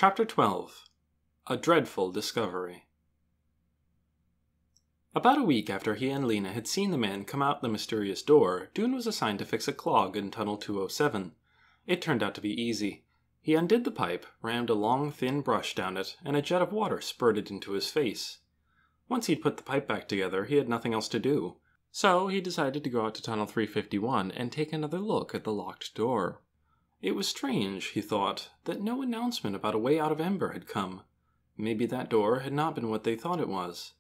Chapter 12. A Dreadful Discovery. About a week after he and Lena had seen the man come out the mysterious door, Dune was assigned to fix a clog in Tunnel 207. It turned out to be easy. He undid the pipe, rammed a long, thin brush down it, and a jet of water spurted into his face. Once he'd put the pipe back together, he had nothing else to do. So he decided to go out to Tunnel 351 and take another look at the locked door. It was strange, he thought, that no announcement about a way out of Ember had come. Maybe that door had not been what they thought it was.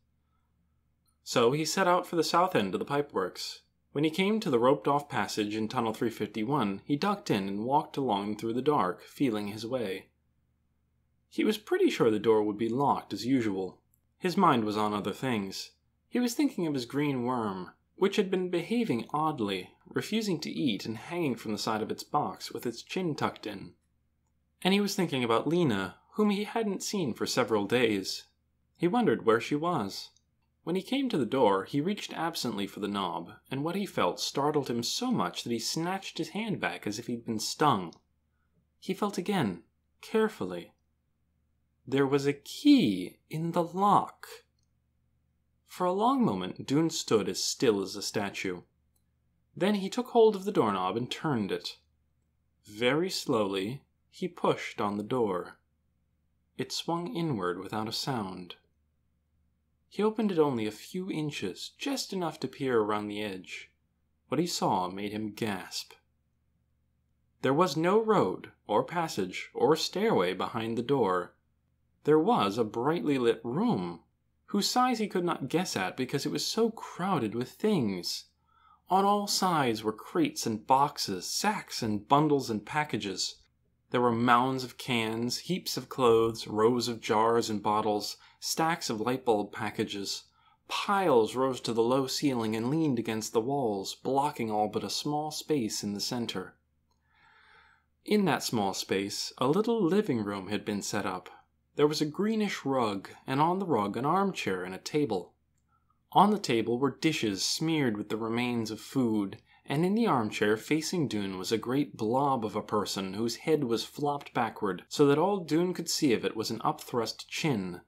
So he set out for the south end of the pipeworks. When he came to the roped-off passage in Tunnel 351, he ducked in and walked along through the dark, feeling his way. He was pretty sure the door would be locked as usual. His mind was on other things. He was thinking of his green worm, which had been behaving oddly, refusing to eat and hanging from the side of its box with its chin tucked in. And he was thinking about Lena, whom he hadn't seen for several days. He wondered where she was. When he came to the door, he reached absently for the knob, and what he felt startled him so much that he snatched his hand back as if he'd been stung. He felt again, carefully. There was a key in the lock. For a long moment, Dune stood as still as a statue. Then he took hold of the doorknob and turned it. Very slowly, he pushed on the door. It swung inward without a sound. He opened it only a few inches, just enough to peer around the edge. What he saw made him gasp. There was no road, or passage, or stairway behind the door. There was a brightly lit room, whose size he could not guess at because it was so crowded with things. On all sides were crates and boxes, sacks and bundles and packages. There were mounds of cans, heaps of clothes, rows of jars and bottles, stacks of light bulb packages. Piles rose to the low ceiling and leaned against the walls, blocking all but a small space in the center. In that small space, a little living room had been set up. There was a greenish rug, and on the rug an armchair and a table. On the table were dishes smeared with the remains of food, and in the armchair facing Dune was a great blob of a person whose head was flopped backward, so that all Dune could see of it was an upthrust chin.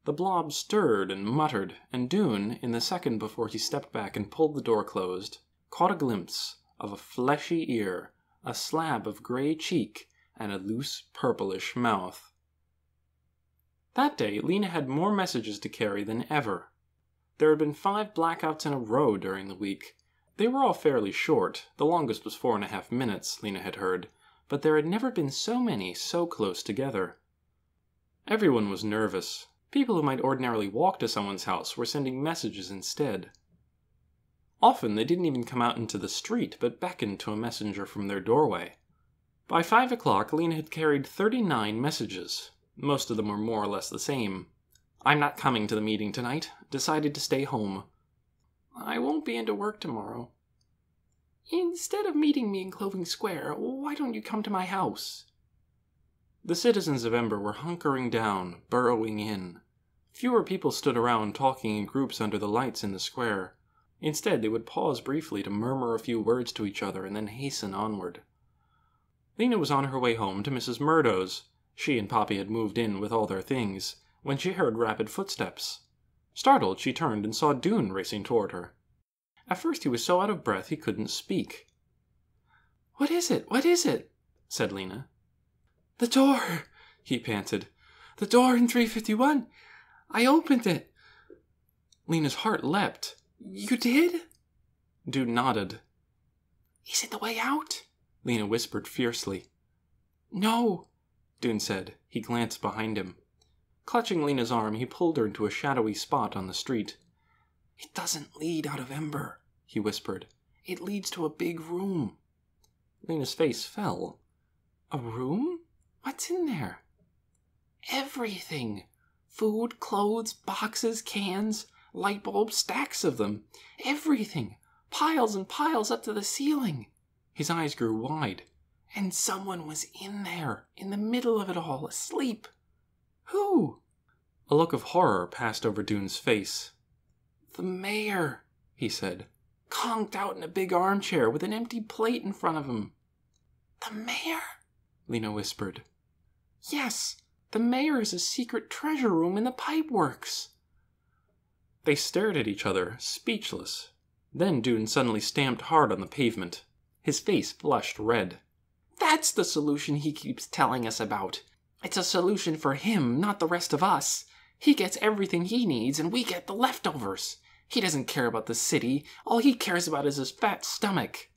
The blob stirred and muttered, and Dune, in the second before he stepped back and pulled the door closed, caught a glimpse of a fleshy ear, a slab of gray cheek, and a loose purplish mouth. That day, Lena had more messages to carry than ever. There had been 5 blackouts in a row during the week. They were all fairly short. The longest was 4.5 minutes, Lena had heard, but there had never been so many so close together. Everyone was nervous. People who might ordinarily walk to someone's house were sending messages instead. Often they didn't even come out into the street, but beckoned to a messenger from their doorway. By 5 o'clock, Lena had carried 39 messages. Most of them were more or less the same. I'm not coming to the meeting tonight. Decided to stay home. I won't be into work tomorrow. Instead of meeting me in Clothing Square, why don't you come to my house? The citizens of Ember were hunkering down, burrowing in. Fewer people stood around talking in groups under the lights in the square. Instead, they would pause briefly to murmur a few words to each other and then hasten onward. Lena was on her way home to Mrs. Murdo's. She and Poppy had moved in with all their things, when she heard rapid footsteps. Startled, she turned and saw Dune racing toward her. At first he was so out of breath he couldn't speak. "What is it? What is it?" said Lena. "The door," he panted. "The door in 351. I opened it." Lena's heart leapt. "You did?" Dune nodded. "Is it the way out?" Lena whispered fiercely. "No," Dune said. He glanced behind him. Clutching Lena's arm, he pulled her into a shadowy spot on the street. "It doesn't lead out of Ember," he whispered. "It leads to a big room." Lena's face fell. "A room? What's in there?" "Everything. Food, clothes, boxes, cans, light bulbs, stacks of them. Everything. Piles and piles up to the ceiling." His eyes grew wide. "And someone was in there, in the middle of it all, asleep." "Who?" A look of horror passed over Dune's face. "The mayor," he said, "conked out in a big armchair with an empty plate in front of him." "The mayor?" Lena whispered. "Yes, The mayor has a secret treasure room in the pipeworks. They stared at each other, speechless. Then Dune suddenly stamped hard on the pavement. His face flushed red. That's the solution he keeps telling us about. It's a solution for him, not the rest of us. He gets everything he needs, and we get the leftovers. He doesn't care about the city. All he cares about is his fat stomach.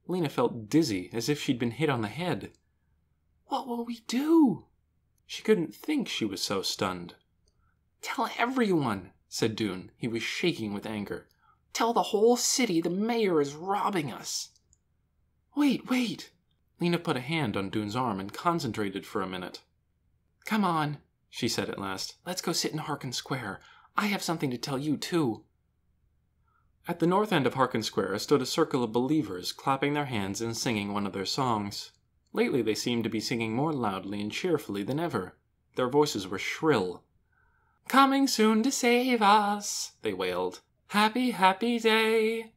Lena felt dizzy, as if she'd been hit on the head. What will we do? She couldn't think, she was so stunned. Tell everyone, said Dune. He was shaking with anger. Tell the whole city the mayor is robbing us. Wait. Lena put a hand on Dune's arm and concentrated for a minute. Come on, she said at last. Let's go sit in Harkin Square. I have something to tell you, too. At the north end of Harkin Square stood a circle of believers, clapping their hands and singing one of their songs. Lately they seemed to be singing more loudly and cheerfully than ever. Their voices were shrill. Coming soon to save us, they wailed. Happy, happy day.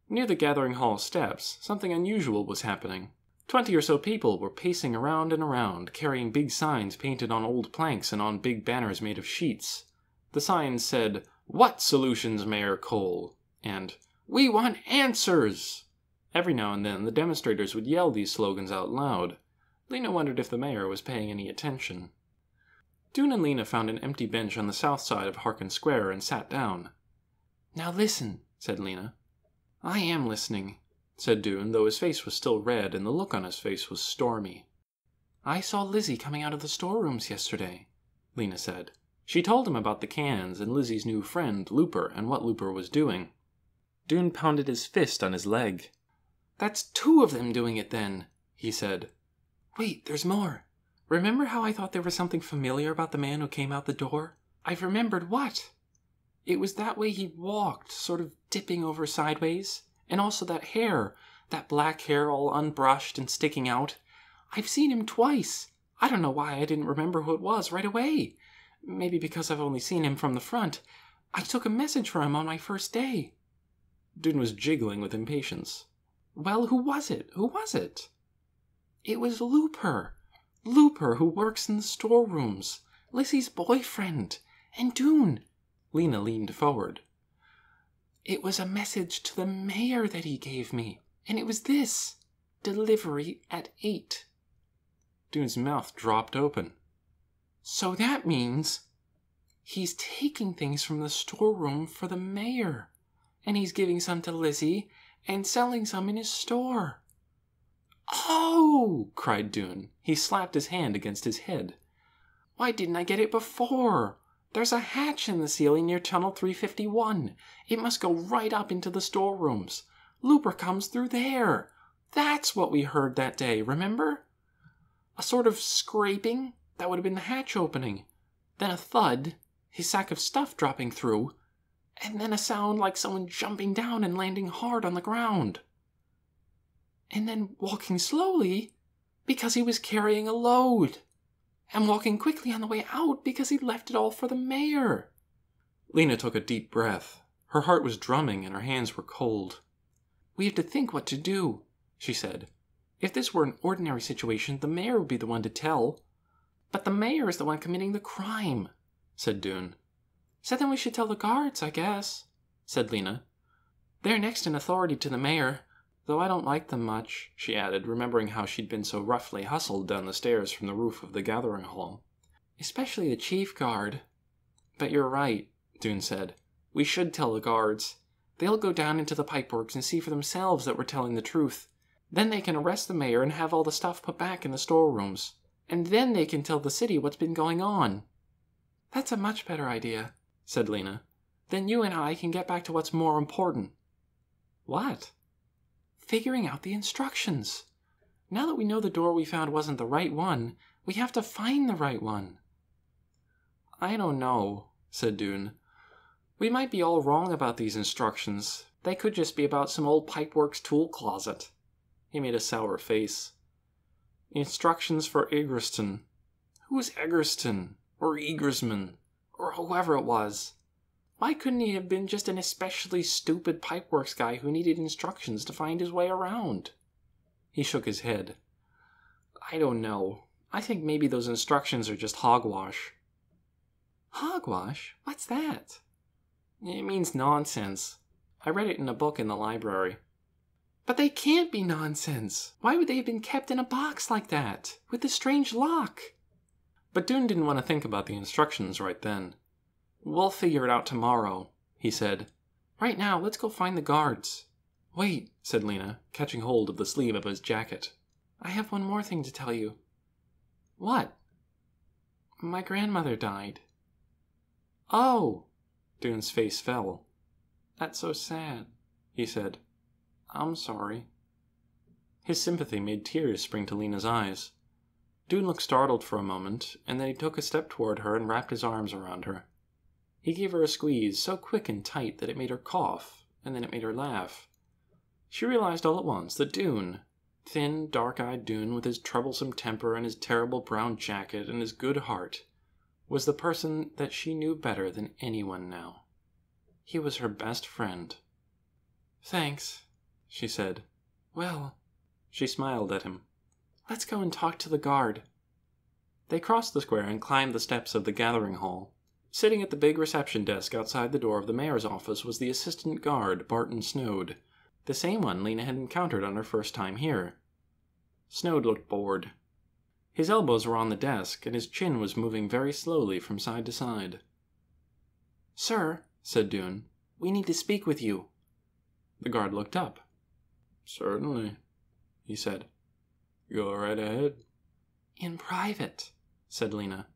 Near the gathering hall steps, something unusual was happening. 20 or so people were pacing around and around, carrying big signs painted on old planks and on big banners made of sheets. The signs said, What solutions, Mayor Cole? And, We want answers! Every now and then, the demonstrators would yell these slogans out loud. Lena wondered if the mayor was paying any attention. Dune and Lena found an empty bench on the south side of Harkin Square and sat down. Now listen, said Lena. I am listening, said Dune, though his face was still red and the look on his face was stormy. I saw Lizzie coming out of the storerooms yesterday, Lena said. She told him about the cans and Lizzie's new friend, Looper, and what Looper was doing. Dune pounded his fist on his leg. That's 2 of them doing it then, he said. Wait, there's more. Remember how I thought there was something familiar about the man who came out the door? I've remembered what? It was that way he walked, sort of dipping over sideways. And also that hair, that black hair all unbrushed and sticking out. I've seen him twice. I don't know why I didn't remember who it was right away. Maybe because I've only seen him from the front. I took a message for him on my first day. Dune was jiggling with impatience. Well, who was it? Who was it? It was Looper. Looper, who works in the storerooms. Lizzie's boyfriend. And Dune. Lena leaned forward. It was a message to the mayor that he gave me. And it was this. Delivery at 8. Dune's mouth dropped open. So that means he's taking things from the storeroom for the mayor. And he's giving some to Lizzie and selling some in his store. Oh! Cried Dune. He slapped his hand against his head. Why didn't I get it before? There's a hatch in the ceiling near Tunnel 351. It must go right up into the storerooms. Looper comes through there. That's what we heard that day, remember? A sort of scraping, that would have been the hatch opening. Then a thud, his sack of stuff dropping through, and then a sound like someone jumping down and landing hard on the ground. And then walking slowly, because he was carrying a load. And walking quickly on the way out because he left it all for the mayor. Lena took a deep breath. Her heart was drumming and her hands were cold. We have to think what to do, she said. If this were an ordinary situation, the mayor would be the one to tell. But the mayor is the one committing the crime, said Dune. So then we should tell the guards, I guess, said Lena. They're next in authority to the mayor, though I don't like them much, she added, remembering how she'd been so roughly hustled down the stairs from the roof of the gathering hall. Especially the chief guard. But you're right, Dune said. We should tell the guards. They'll go down into the pipeworks and see for themselves that we're telling the truth. Then they can arrest the mayor and have all the stuff put back in the storerooms. And then they can tell the city what's been going on. That's a much better idea, said Lena. Then you and I can get back to what's more important. What? Figuring out the instructions. Now that we know the door we found wasn't the right one, we have to find the right one. I don't know, said Dune. We might be all wrong about these instructions. They could just be about some old pipeworks tool closet. He made a sour face. Instructions for Eggerston. Who's Eggerston? Or Egersman? Or whoever it was? Why couldn't he have been just an especially stupid pipeworks guy who needed instructions to find his way around? He shook his head. I don't know. I think maybe those instructions are just hogwash. Hogwash? What's that? It means nonsense. I read it in a book in the library. But they can't be nonsense. Why would they have been kept in a box like that, with the strange lock? But Dune didn't want to think about the instructions right then. We'll figure it out tomorrow, he said. Right now, let's go find the guards. Wait, said Lena, catching hold of the sleeve of his jacket. I have one more thing to tell you. What? My grandmother died. Oh! Dune's face fell. That's so sad, he said. I'm sorry. His sympathy made tears spring to Lena's eyes. Dune looked startled for a moment, and then he took a step toward her and wrapped his arms around her. He gave her a squeeze so quick and tight that it made her cough, and then it made her laugh. She realized all at once that Dune, thin, dark-eyed Dune with his troublesome temper and his terrible brown jacket and his good heart, was the person that she knew better than anyone now. He was her best friend. Thanks, she said. Well, she smiled at him. Let's go and talk to the guard. They crossed the square and climbed the steps of the gathering hall. Sitting at the big reception desk outside the door of the mayor's office was the assistant guard, Barton Snowd, the same one Lena had encountered on her first time here. Snowd looked bored. His elbows were on the desk, and his chin was moving very slowly from side to side. Sir, said Dune, we need to speak with you. The guard looked up. Certainly, he said. Go right ahead. In private, said Lena.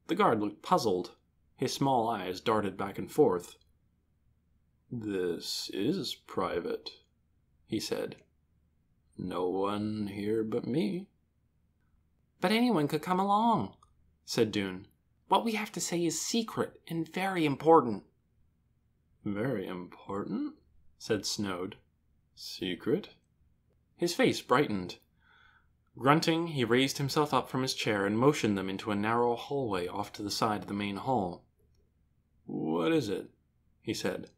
The guard looked puzzled. His small eyes darted back and forth. This is private, he said. No one here but me. But anyone could come along, said Dune. What we have to say is secret and very important. Very important, said Snowd. Secret? His face brightened. Grunting, he raised himself up from his chair and motioned them into a narrow hallway off to the side of the main hall. What is it? He said.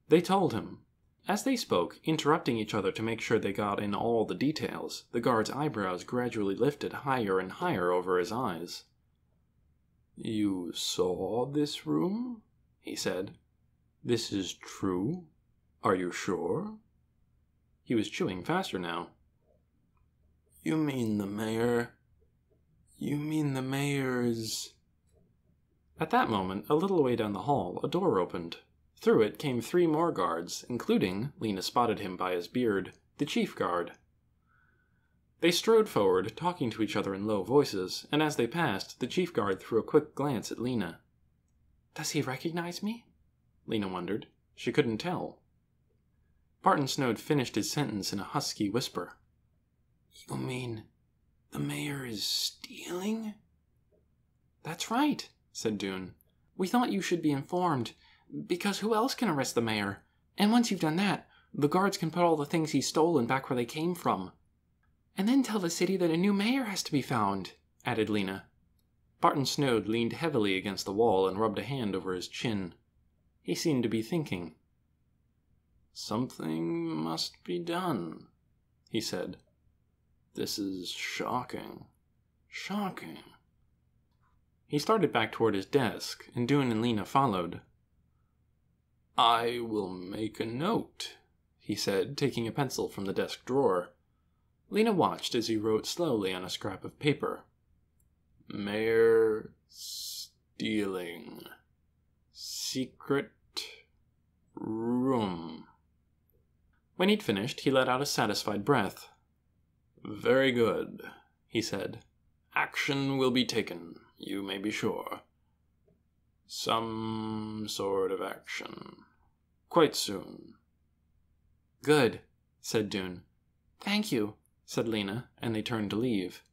They told him. As they spoke, interrupting each other to make sure they got in all the details, the guard's eyebrows gradually lifted higher and higher over his eyes. You saw this room? He said. This is true? Are you sure? He was chewing faster now. You mean the mayor? You mean the mayor's... At that moment, a little way down the hall, a door opened. Through it came 3 more guards, including, Lena spotted him by his beard, the chief guard. They strode forward, talking to each other in low voices, and as they passed, the chief guard threw a quick glance at Lena. Does he recognize me? Lena wondered. She couldn't tell. Barton Snowd finished his sentence in a husky whisper. You mean the mayor is stealing? That's right, said Dune. We thought you should be informed, because who else can arrest the mayor? And once you've done that, the guards can put all the things he's stolen back where they came from. And then tell the city that a new mayor has to be found, added Lena. Barton Snowd leaned heavily against the wall and rubbed a hand over his chin. He seemed to be thinking. Something must be done, he said. This is shocking. Shocking. He started back toward his desk, and Dune and Lena followed. I will make a note, he said, taking a pencil from the desk drawer. Lena watched as he wrote slowly on a scrap of paper. Mayor stealing. Secret room. When he'd finished, he let out a satisfied breath. Very good, he said. Action will be taken, you may be sure. Some sort of action. Quite soon. Good, said Dune. Thank you, said Lena, and they turned to leave.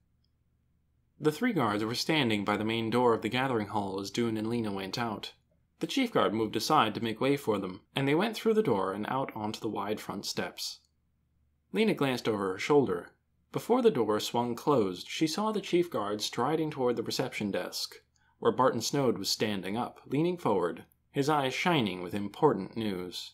The 3 guards were standing by the main door of the gathering hall as Dune and Lena went out. The chief guard moved aside to make way for them, and they went through the door and out onto the wide front steps. Lena glanced over her shoulder. Before the door swung closed, she saw the chief guard striding toward the reception desk, where Barton Snowd was standing up, leaning forward, his eyes shining with important news.